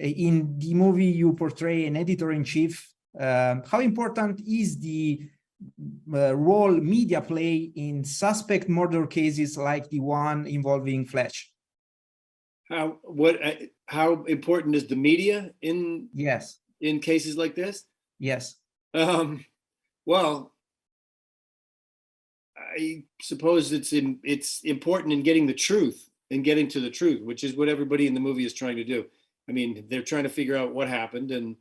in the movie you portray an editor-in-chief. How important is the role media play in suspect murder cases like the one involving Fletch? How important is the media in cases like this? Yes. Well, I suppose it's important in getting the truth and getting to the truth, which is what everybody in the movie is trying to do. I mean, they're trying to figure out what happened, and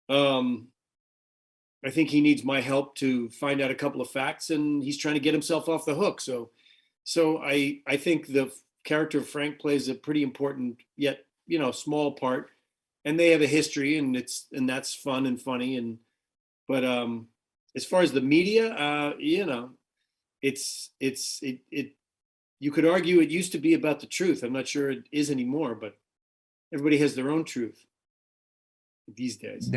I think he needs my help to find out a couple of facts, and he's trying to get himself off the hook. So I think the character of Frank plays a pretty important yet small part, and they have a history, and that's fun and funny, but as far as the media, you could argue it used to be about the truth. I'm not sure it is anymore, but everybody has their own truth these days.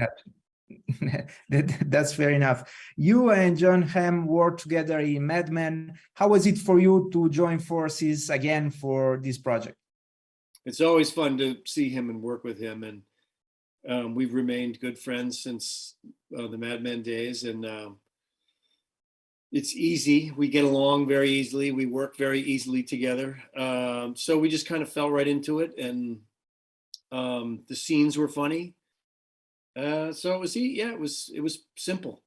That's fair enough. You and Jon Hamm worked together in Mad Men. How was it for you to join forces again for this project? It's always fun to see him and work with him, and we've remained good friends since the Mad Men days, and it's easy. We get along very easily. We work very easily together. So we just kind of fell right into it, and the scenes were funny. So it was simple.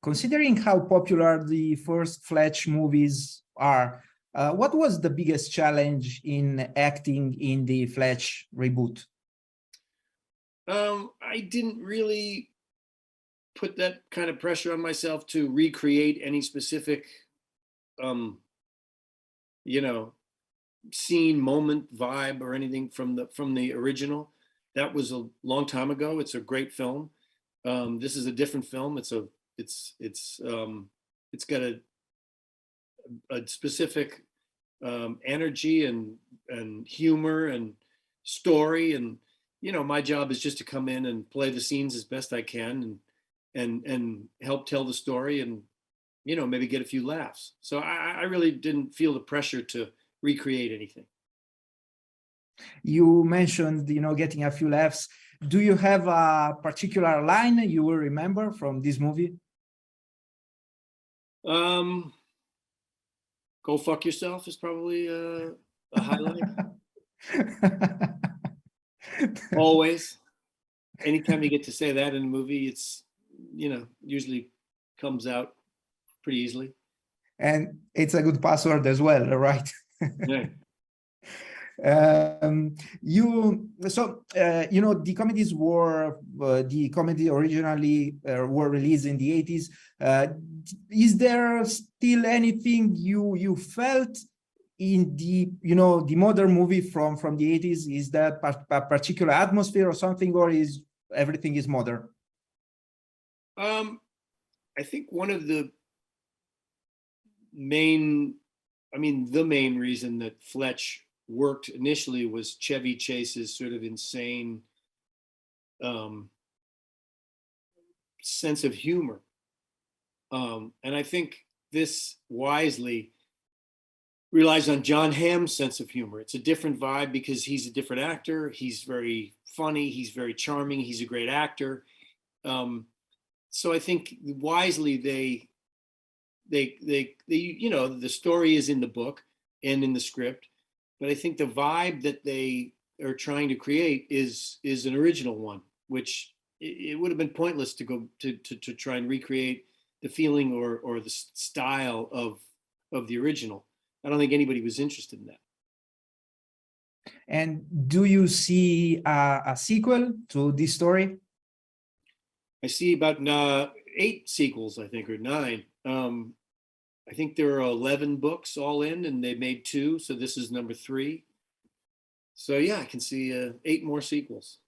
Considering how popular the first Fletch movies are, what was the biggest challenge in acting in the Fletch reboot? I didn't really put that kind of pressure on myself to recreate any specific, scene, moment, vibe, or anything from the original. That was a long time ago. It's a great film. This is a different film. It's got a specific energy and humor and story, and my job is just to come in and play the scenes as best I can and help tell the story and maybe get a few laughs. So I really didn't feel the pressure to recreate anything. You mentioned getting a few laughs. Do you have a particular line you will remember from this movie? Go fuck yourself is probably a highlight. Always. Anytime you get to say that in a movie, it's usually comes out pretty easily. And it's a good password as well, right? Yeah. The comedies were originally were released in the 80s. Is there still anything you felt in the the modern movie from the 80s? Is that a particular atmosphere or something, or is everything is modern? I think one of the main reason that Fletch worked initially was Chevy Chase's sort of insane sense of humor. And I think this wisely relies on Jon Hamm's sense of humor. It's a different vibe because he's a different actor. He's very funny. He's very charming. He's a great actor. So I think wisely they the story is in the book and in the script, but I think the vibe that they are trying to create is an original one, which it would have been pointless to go to try and recreate the feeling or the style of the original. I don't think anybody was interested in that. And do you see a sequel to this story? I see about 8 sequels, I think, or 9. I think there are 11 books all in, and they made 2, so this is number 3. So yeah, I can see 8 more sequels.